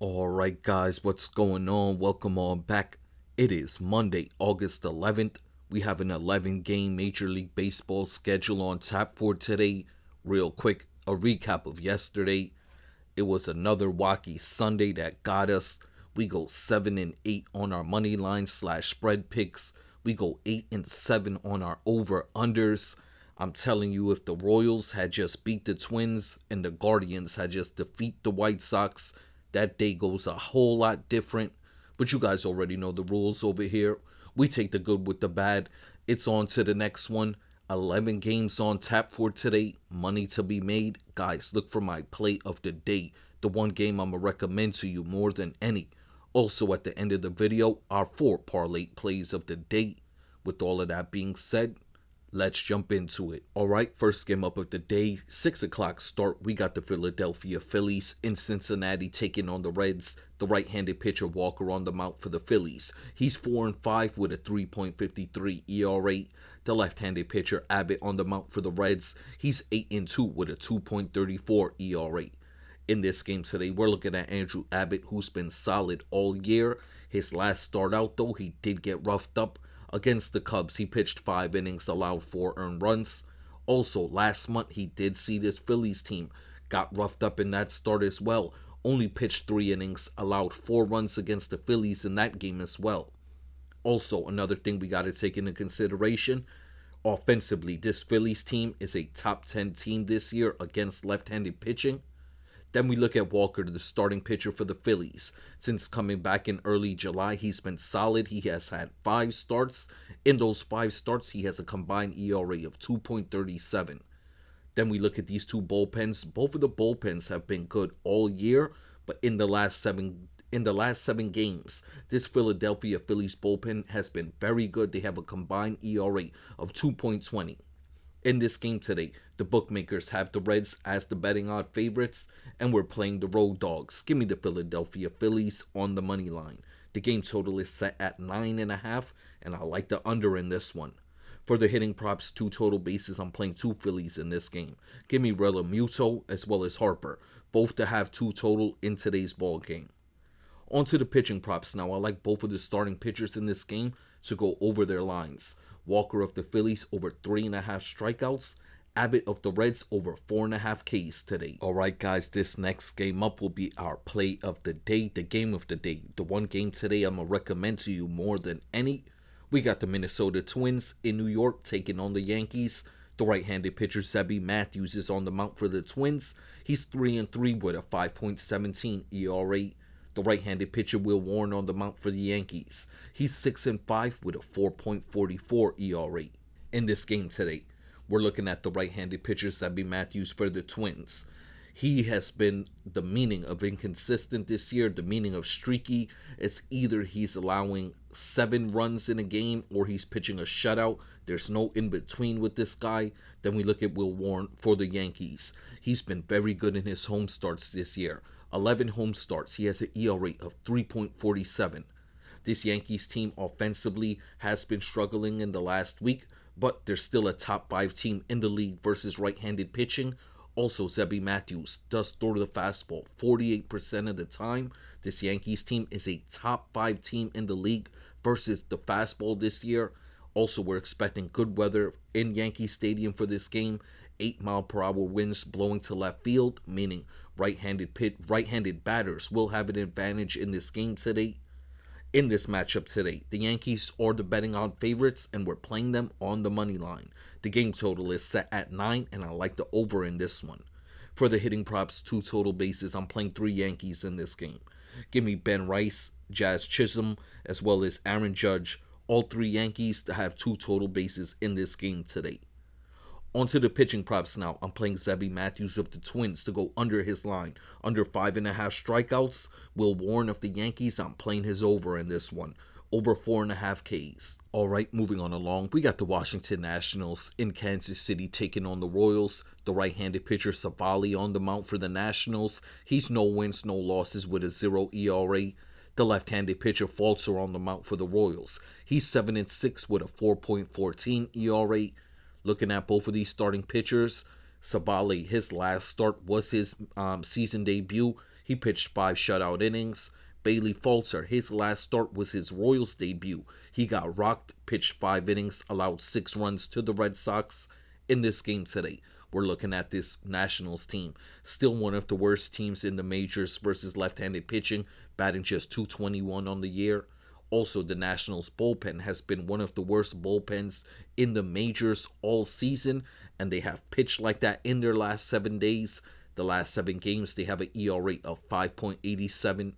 Alright guys, what's going on? Welcome on back. It is Monday, August 11th. We have an 11 game Major League Baseball schedule on tap for today. Real quick, a recap of yesterday. It was another wacky Sunday that got us. We go 7-8 on our money line / spread picks. We go 8-7 on our over-unders. I'm telling you, if the Royals had just beat the Twins and the Guardians had just defeat the White Sox, that day goes a whole lot different. But you guys already know the rules over here. We take the good with the bad. It's on to the next one. 11 games on tap for today. Money to be made. Guys, look for my play of the day. The one game I'm going to recommend to you more than any. Also, at the end of the video, our 4 parlay plays of the day. With all of that being said, let's jump into it. Alright, first game up of the day, 6 o'clock start. We got the Philadelphia Phillies in Cincinnati taking on the Reds. The right-handed pitcher Walker on the mound for the Phillies. He's 4-5 with a 3.53 ERA. The left-handed pitcher Abbott on the mound for the Reds. He's 8-2 with a 2.34 ERA. In this game today, we're looking at Andrew Abbott, who's been solid all year. His last start out, though, he did get roughed up. Against the Cubs, he pitched 5 innings, allowed 4 earned runs. Also, last month, he did see this Phillies team got roughed up in that start as well. Only pitched 3 innings, allowed 4 runs against the Phillies in that game as well. Also, another thing we got to take into consideration, offensively, this Phillies team is a top 10 team this year against left-handed pitching. Then we look at Walker, the starting pitcher for the Phillies. Since coming back in early July, he's been solid. He has had 5 starts. In those 5 starts, he has a combined ERA of 2.37. Then we look at these 2 bullpens. Both of the bullpens have been good all year, but in the last 7 games, this Philadelphia Phillies bullpen has been very good. They have a combined ERA of 2.20. In this game today, the bookmakers have the Reds as the betting odd favorites, and we're playing the road dogs. Give me the Philadelphia Phillies on the money line. The game total is set at 9.5, and I like the under in this one. For the hitting props, 2 total bases, I'm playing 2 Phillies in this game. Give me Realmuto as well as Harper, both to have 2 total in today's ball game. On to the pitching props now. I like both of the starting pitchers in this game to go over their lines. Walker of the Phillies over 3.5 strikeouts. Abbott of the Reds over 4.5 Ks today. Alright guys, this next game up will be our play of the day, the game of the day. The one game today I'm going to recommend to you more than any. We got the Minnesota Twins in New York taking on the Yankees. The right-handed pitcher Zebby Matthews is on the mound for the Twins. He's 3-3 with a 5.17 ERA. The right-handed pitcher Will Warren on the mound for the Yankees. He's 6-5 with a 4.44 ERA. In this game today, we're looking at the right-handed pitcher Zebby Matthews for the Twins. He has been the meaning of inconsistent this year, the meaning of streaky. It's either he's allowing 7 runs in a game or he's pitching a shutout. There's no in-between with this guy. Then we look at Will Warren for the Yankees. He's been very good in his home starts this year. 11 home starts. He has an ERA of 3.47. This Yankees team offensively has been struggling in the last week, but they're still a top 5 team in the league versus right-handed pitching. Also, Zebby Matthews does throw the fastball 48% of the time. This Yankees team is a top 5 team in the league versus the fastball this year. Also, we're expecting good weather in Yankee Stadium for this game. 8-mile-per-hour winds blowing to left field, meaning right-handed batters will have an advantage in this game today. In this matchup today, the Yankees are the betting odd favorites, and we're playing them on the money line. The game total is set at 9, and I like the over in this one. For the hitting props, 2 total bases, I'm playing 3 Yankees in this game. Give me Ben Rice, Jazz Chisholm, as well as Aaron Judge, all 3 Yankees to have 2 total bases in this game today. On to the pitching props now. I'm playing Zebby Matthews of the Twins to go under his line. Under 5.5 strikeouts. Will Warren of the Yankees, I'm playing his over in this one. Over 4.5 Ks. Alright, moving on along. We got the Washington Nationals in Kansas City taking on the Royals. The right-handed pitcher Savali on the mound for the Nationals. He's no wins, no losses with a 0 ERA. The left-handed pitcher Falter on the mound for the Royals. He's 7-6 with a 4.14 ERA. Looking at both of these starting pitchers, Savali, his last start was his season debut. He pitched 5 shutout innings. Bailey Falter, his last start was his Royals debut. He got rocked, pitched 5 innings, allowed 6 runs to the Red Sox. In this game today, we're looking at this Nationals team. Still one of the worst teams in the majors versus left-handed pitching, batting just .221 on the year. Also, the Nationals bullpen has been one of the worst bullpens in the majors all season, and they have pitched like that in their last 7 days. The last 7 games, they have an ERA of 5.87.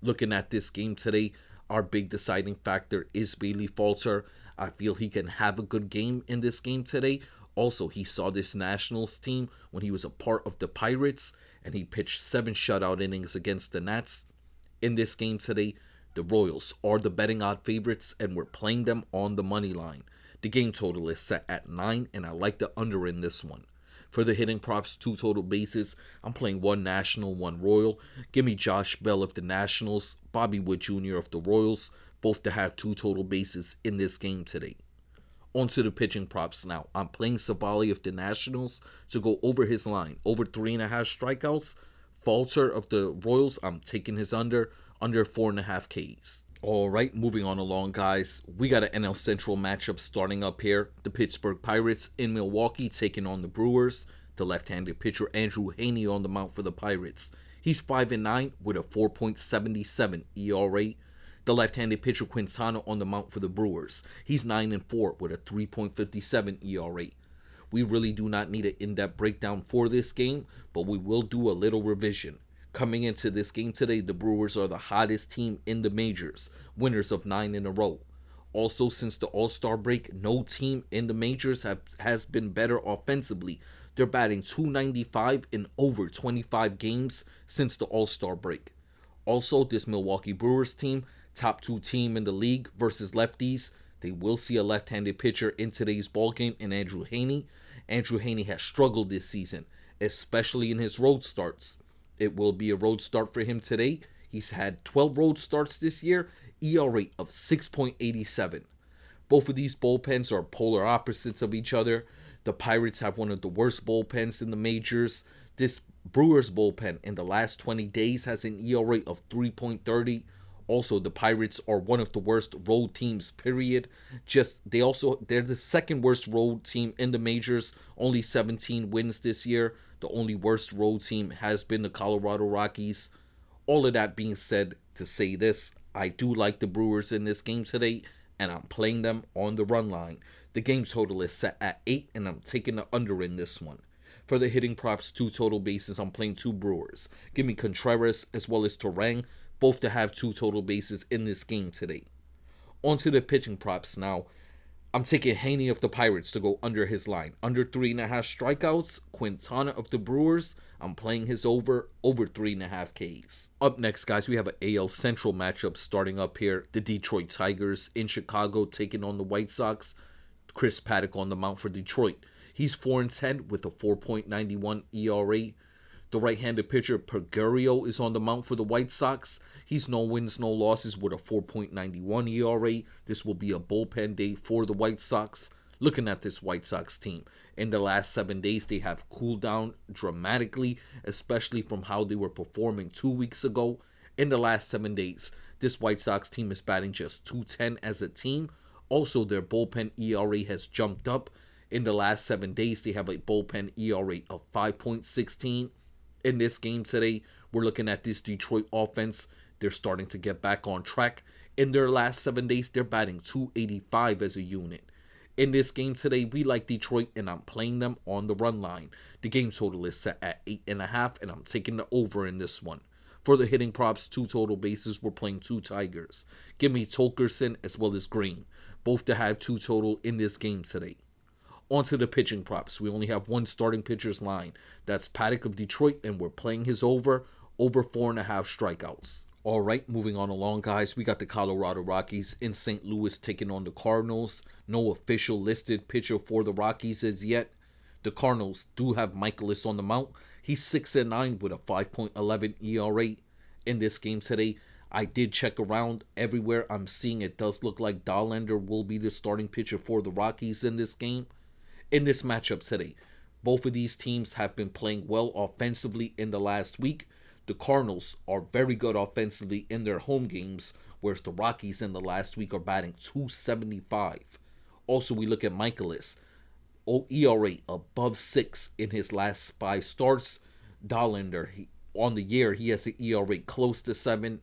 Looking at this game today, our big deciding factor is Bailey Falter. I feel he can have a good game in this game today. Also, he saw this Nationals team when he was a part of the Pirates, and he pitched 7 shutout innings against the Nats. In this game today, the Royals are the betting odd favorites, and we're playing them on the money line. The game total is set at 9, and I like the under in this one. For the hitting props, 2 total bases, I'm playing 1 National, 1 Royal. Give me Josh Bell of the Nationals, Bobby Wood Jr. of the Royals, both to have 2 total bases in this game today. On to the pitching props now. I'm playing Savali of the Nationals to go over his line, over 3.5 strikeouts. Falter of the Royals, I'm taking his under 4.5 Ks. Alright, moving on along, guys. We got an NL Central matchup starting up here. The Pittsburgh Pirates in Milwaukee taking on the Brewers. The left-handed pitcher Andrew Heaney on the mound for the Pirates. He's 5-9 with a 4.77 ERA. The left-handed pitcher Quintana on the mound for the Brewers. He's 9-4 with a 3.57 ERA. We really do not need an in-depth breakdown for this game, but we will do a little revision. Coming into this game today, the Brewers are the hottest team in the majors, winners of 9 in a row. Also, since the All-Star break, no team in the majors has been better offensively. They're batting .295 in over 25 games since the All-Star break. Also, this Milwaukee Brewers team, top 2 team in the league versus lefties. They will see a left-handed pitcher in today's ballgame in Andrew Heaney. Andrew Heaney has struggled this season, especially in his road starts. It will be a road start for him today. He's had 12 road starts this year, ERA of 6.87. Both of these bullpens are polar opposites of each other. The Pirates have one of the worst bullpens in the majors. This Brewers bullpen in the last 20 days has an ERA of 3.30. Also, the Pirates are one of the worst road teams, period. They're the second worst road team in the majors, only 17 wins this year. The only worst road team has been the Colorado Rockies. All of that being said, to say this, I do like the Brewers in this game today, and I'm playing them on the run line. The game total is set at 8, and I'm taking the under in this one. For the hitting props, 2 total bases, I'm playing 2 Brewers. Give me Contreras as well as Turang, both to have 2 total bases in this game today. On to the pitching props now. I'm taking Heaney of the Pirates to go under his line. Under 3.5 strikeouts. Quintana of the Brewers, I'm playing his over 3.5 Ks. Up next, guys, we have an AL Central matchup starting up here. The Detroit Tigers in Chicago taking on the White Sox. Chris Paddock on the mound for Detroit. He's 4-10 with a 4.91 ERA. The right-handed pitcher Pergurio is on the mound for the White Sox. He's no wins, no losses with a 4.91 ERA. This will be a bullpen day for the White Sox. Looking at this White Sox team, in the last 7 days, they have cooled down dramatically, especially from how they were performing 2 weeks ago. In the last 7 days, this White Sox team is batting just .210 as a team. Also, their bullpen ERA has jumped up. In the last 7 days, they have a bullpen ERA of 5.16. In this game today, we're looking at this Detroit offense. They're starting to get back on track. In their last 7 days, they're batting .285 as a unit. In this game today, we like Detroit, and I'm playing them on the run line. The game total is set at 8.5, and I'm taking the over in this one. For the hitting props, 2 total bases, we're playing 2 Tigers. Give me Tolkerson as well as Green, both to have 2 total in this game today. On to the pitching props. We only have 1 starting pitcher's line. That's Paddock of Detroit, and we're playing his over 4.5 strikeouts. All right, moving on along, guys. We got the Colorado Rockies in St. Louis taking on the Cardinals. No official listed pitcher for the Rockies as yet. The Cardinals do have Michaelis on the mound. He's 6-9 with a 5.11 ERA. In this game today, I did check around everywhere. I'm seeing it does look like Dollander will be the starting pitcher for the Rockies in this game. In this matchup today, both of these teams have been playing well offensively in the last week. The Cardinals are very good offensively in their home games, whereas the Rockies in the last week are batting 275. Also, we look at Michaelis. ERA above 6 in his last 5 starts. Dollander, on the year, he has an ERA close to 7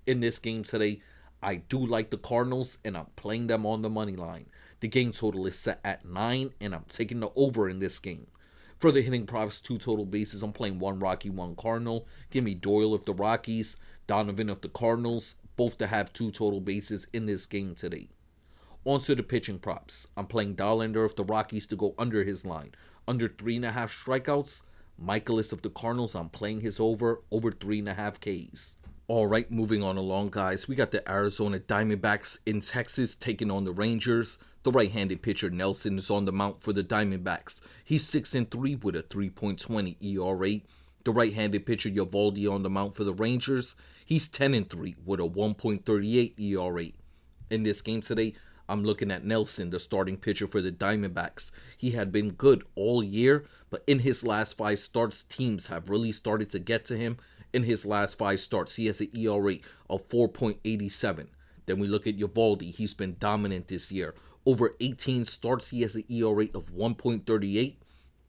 in this game today. I do like the Cardinals, and I'm playing them on the money line. The game total is set at 9, and I'm taking the over in this game. For the hitting props, 2 total bases, I'm playing 1 Rocky, 1 Cardinal. Give me Doyle of the Rockies, Donovan of the Cardinals, both to have 2 total bases in this game today. On to the pitching props. I'm playing Dollander of the Rockies to go under his line. Under 3.5 strikeouts. Michaelis of the Cardinals, I'm playing his over 3.5 Ks. Alright, moving on along, guys. We got the Arizona Diamondbacks in Texas taking on the Rangers. The right-handed pitcher Nelson is on the mound for the Diamondbacks. He's 6-3 with a 3.20 ERA. The right-handed pitcher Eovaldi on the mound for the Rangers. He's 10-3 with a 1.38 ERA. In this game today, I'm looking at Nelson, the starting pitcher for the Diamondbacks. He had been good all year, but in his last 5 starts, teams have really started to get to him. In his last 5 starts, he has an ERA of 4.87. Then we look at Eovaldi. He's been dominant this year. Over 18 starts, he has an ERA of 1.38,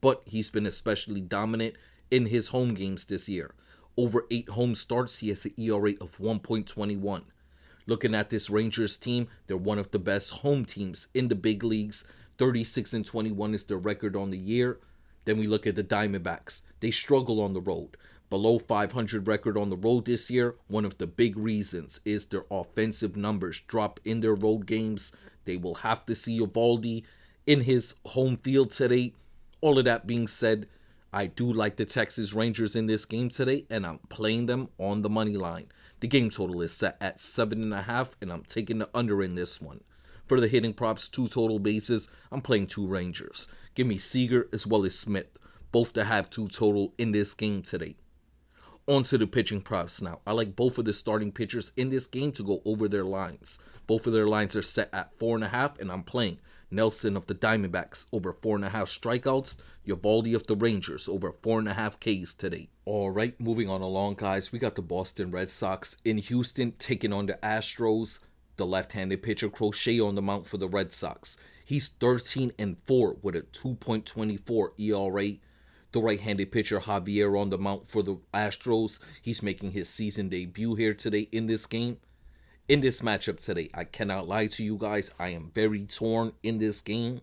but he's been especially dominant in his home games this year. Over 8 home starts, he has an ERA of 1.21. Looking at this Rangers team, they're one of the best home teams in the big leagues. 36-21 is their record on the year. Then we look at the Diamondbacks. They struggle on the road. Below 500 record on the road this year. One of the big reasons is their offensive numbers drop in their road games. They will have to see Eovaldi in his home field today. All of that being said, I do like the Texas Rangers in this game today, and I'm playing them on the money line. The game total is set at 7.5, and I'm taking the under in this one. For the hitting props, 2 total bases, I'm playing 2 Rangers. Give me Seager as well as Smith, both to have 2 total in this game today. On to the pitching props now. I like both of the starting pitchers in this game to go over their lines. Both of their lines are set at 4.5, and I'm playing Nelson of the Diamondbacks over 4.5 strikeouts. Eovaldi of the Rangers over 4.5 Ks today. Alright, moving on along, guys. We got the Boston Red Sox in Houston taking on the Astros. The left-handed pitcher Crochet on the mound for the Red Sox. He's 13-4 with a 2.24 ERA. The right-handed pitcher Javier on the mound for the Astros. He's making his season debut here today in this game. In this matchup today, I cannot lie to you guys. I am very torn in this game.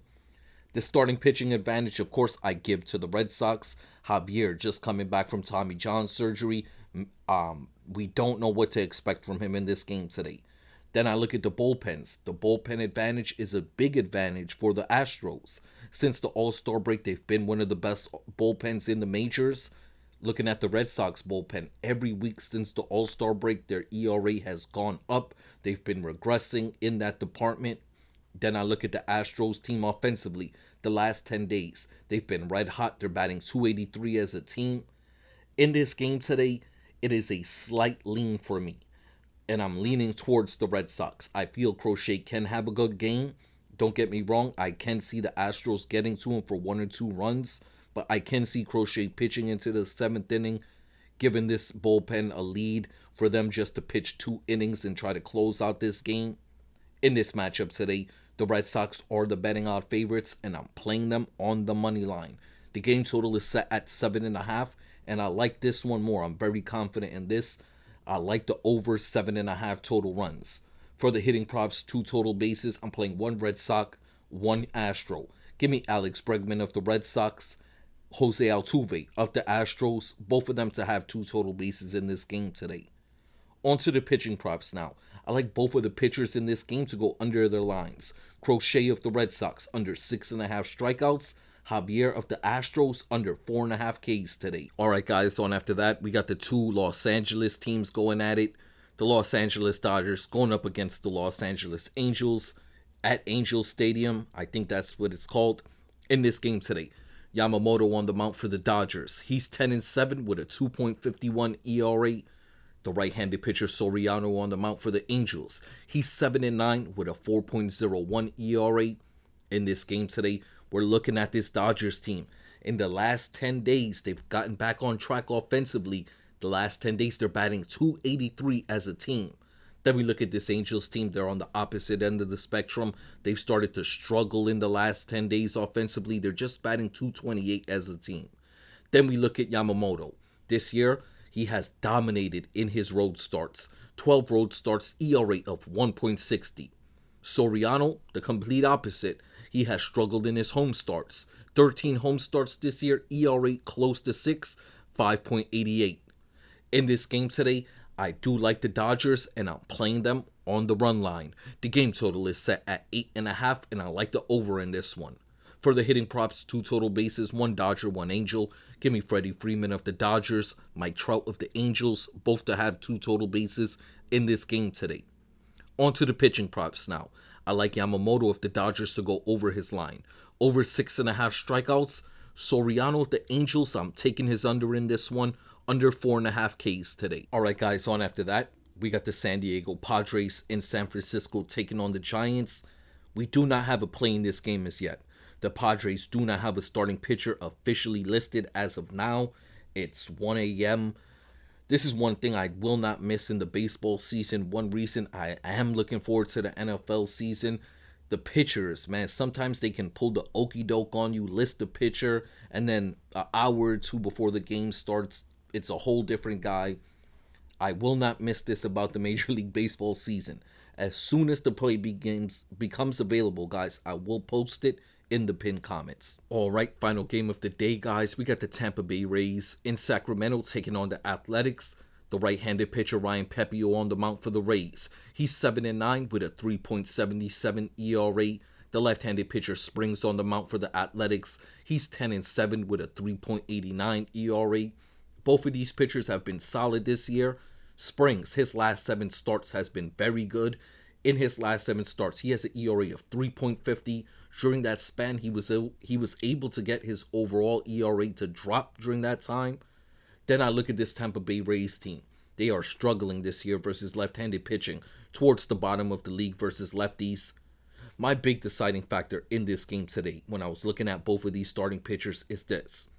The starting pitching advantage, of course, I give to the Red Sox. Javier just coming back from Tommy John surgery. We don't know what to expect from him in this game today. Then I look at the bullpens. The bullpen advantage is a big advantage for the Astros. Since the All-Star break, they've been one of the best bullpens in the majors. Looking at the Red Sox bullpen, every week since the All-Star break, their ERA has gone up. They've been regressing in that department. Then I look at the Astros team offensively. The last 10 days, they've been red hot. They're batting 283 as a team. In this game today, it is a slight lean for me, and I'm leaning towards the Red Sox. I feel Crochet can have a good game. Don't get me wrong, I can see the Astros getting to him for 1 or 2 runs, but I can see Crochet pitching into the 7th inning, giving this bullpen a lead for them just to pitch 2 innings and try to close out this game. In this matchup today, the Red Sox are the betting odd favorites, and I'm playing them on the money line. The game total is set at 7.5, and I like this one more. I'm very confident in this. I like the over 7.5 total runs. For the hitting props, 2 total bases, I'm playing 1 Red Sox, 1 Astro. Give me Alex Bregman of the Red Sox, Jose Altuve of the Astros, both of them to have 2 total bases in this game today. On to the pitching props now. I like both of the pitchers in this game to go under their lines. Crochet of the Red Sox under 6.5 strikeouts. Javier of the Astros under 4.5 Ks today. Alright guys, on after that, we got the 2 Los Angeles teams going at it. The Los Angeles Dodgers going up against the Los Angeles Angels at Angel Stadium. I think that's what it's called. In this game today, Yamamoto on the mound for the Dodgers. He's 10-7 with a 2.51 ERA. The right-handed pitcher Soriano on the mound for the Angels. He's 7-9 with a 4.01 ERA. In this game today, we're looking at this Dodgers team. In the last 10 days, they've gotten back on track offensively. The last 10 days, they're batting .283 as a team. Then we look at this Angels team. They're on the opposite end of the spectrum. They've started to struggle in the last 10 days offensively. They're just batting .228 as a team. Then we look at Yamamoto. This year, he has dominated in his road starts. 12 road starts, ERA of 1.60. Soriano, the complete opposite. He has struggled in his home starts. 13 home starts this year, ERA close to 6, 5.88. In this game today, I do like the Dodgers, and I'm playing them on the run line. The game total is set at 8.5, and I like the over in this one. For the hitting props, 2 total bases, 1 Dodger, 1 Angel. Give me Freddie Freeman of the Dodgers, Mike Trout of the Angels, both to have 2 total bases in this game today. On to the pitching props now. I like Yamamoto of the Dodgers to go over his line. Over 6.5 strikeouts. Soriano of the Angels, I'm taking his under in this one. Under 4.5 Ks today. Alright guys, on after that, we got the San Diego Padres in San Francisco taking on the Giants. We do not have a play in this game as yet. The Padres do not have a starting pitcher officially listed as of now. It's 1 a.m. This is one thing I will not miss in the baseball season. One reason I am looking forward to the NFL season. The pitchers, man, sometimes they can pull the okie doke on you, list the pitcher, and then an hour or two before the game starts, it's a whole different guy. I will not miss this about the Major League Baseball season. As soon as the play becomes available, guys, I will post it in the pinned comments. Alright, final game of the day, guys. We got the Tampa Bay Rays in Sacramento taking on the Athletics. The right-handed pitcher Ryan Pepiot on the mound for the Rays. He's 7-9 with a 3.77 ERA. The left-handed pitcher Springs on the mound for the Athletics. He's 10-7 with a 3.89 ERA. Both of these pitchers have been solid this year. Springs, his last 7 starts has been very good. In his last 7 starts, he has an ERA of 3.50. During that span, he was able to get his overall ERA to drop during that time. Then I look at this Tampa Bay Rays team. They are struggling this year versus left-handed pitching, towards the bottom of the league versus lefties. My big deciding factor in this game today, when I was looking at both of these starting pitchers, is this.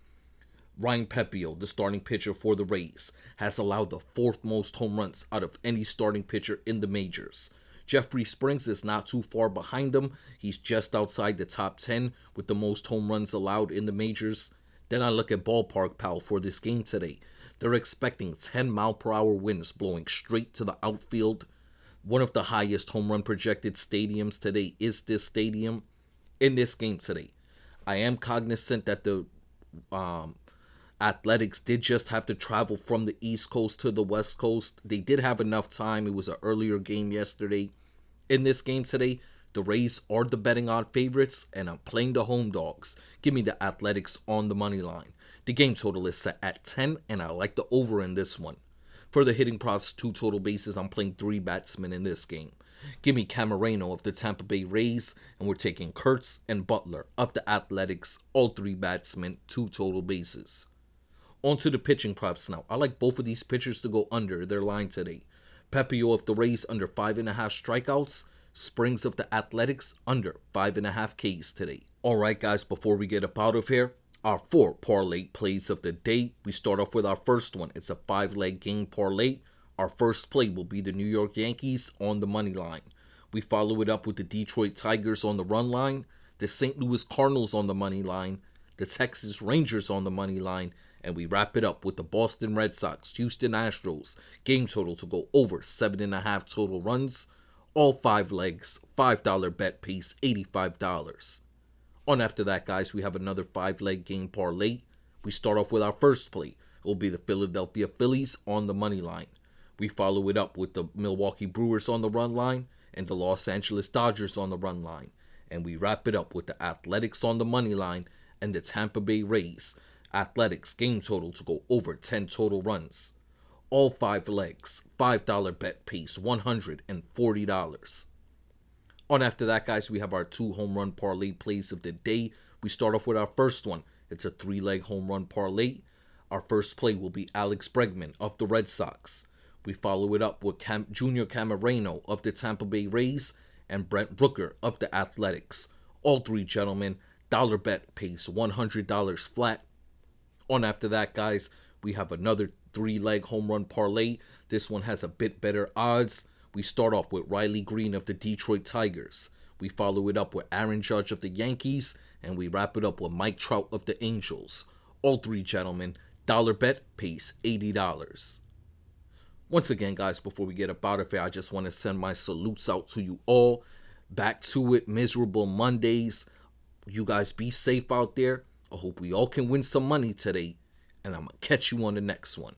Ryan Pepiot, the starting pitcher for the Rays, has allowed the 4th most home runs out of any starting pitcher in the majors. Jeffrey Springs is not too far behind him. He's just outside the top 10 with the most home runs allowed in the majors. Then I look at Ballpark Pal for this game today. They're expecting 10-mile-per-hour winds blowing straight to the outfield. One of the highest home run projected stadiums today is this stadium. In this game today, I am cognizant that the Athletics did just have to travel from the East Coast to the West Coast. They did have enough time. It was an earlier game yesterday. In this game today, the Rays are the betting odd favorites, and I'm playing the home dogs. Give me the Athletics on the money line. The game total is set at 10, and I like the over in this one. For the hitting props, 2 total bases, I'm playing 3 batsmen in this game. Give me Camareno of the Tampa Bay Rays, and we're taking Kurtz and Butler of the Athletics, all 3 batsmen, 2 total bases. On to the pitching props now. I like both of these pitchers to go under their line today. Pepiot of the Rays under 5.5 strikeouts. Springs of the Athletics under 5.5 Ks today. Alright guys, before we get up out of here, our 4 parlay plays of the day. We start off with our first one. It's a 5-leg game parlay. Our first play will be the New York Yankees on the money line. We follow it up with the Detroit Tigers on the run line, the St. Louis Cardinals on the money line, the Texas Rangers on the money line, and we wrap it up with the Boston Red Sox, Houston Astros, game total to go over 7.5 total runs. All 5 legs, $5 bet pays $85. On after that, guys, we have another 5-leg game parlay. We start off with our first play. It will be the Philadelphia Phillies on the money line. We follow it up with the Milwaukee Brewers on the run line and the Los Angeles Dodgers on the run line. And we wrap it up with the Athletics on the money line and the Tampa Bay Rays. Athletics game total to go over 10 total runs. All 5 legs, $5 bet pays $140. On after that, guys, we have our 2 home run parlay plays of the day. We start off with our first one. It's a 3-leg home run parlay. Our first play will be Alex Bregman of the Red Sox. We follow it up with Junior Camareno of the Tampa Bay Rays and Brent Rooker of the Athletics. All 3 gentlemen, $1 bet pays $100 flat. On after that, guys, we have another 3-leg home run parlay. This one has a bit better odds. We start off with Riley Green of the Detroit Tigers. We follow it up with Aaron Judge of the Yankees. And we wrap it up with Mike Trout of the Angels. All three gentlemen, dollar bet pays $80. Once again, guys, before we get up out of here, I just want to send my salutes out to you all. Back to it, miserable Mondays. You guys be safe out there. I hope we all can win some money today. And I'm going to catch you on the next one.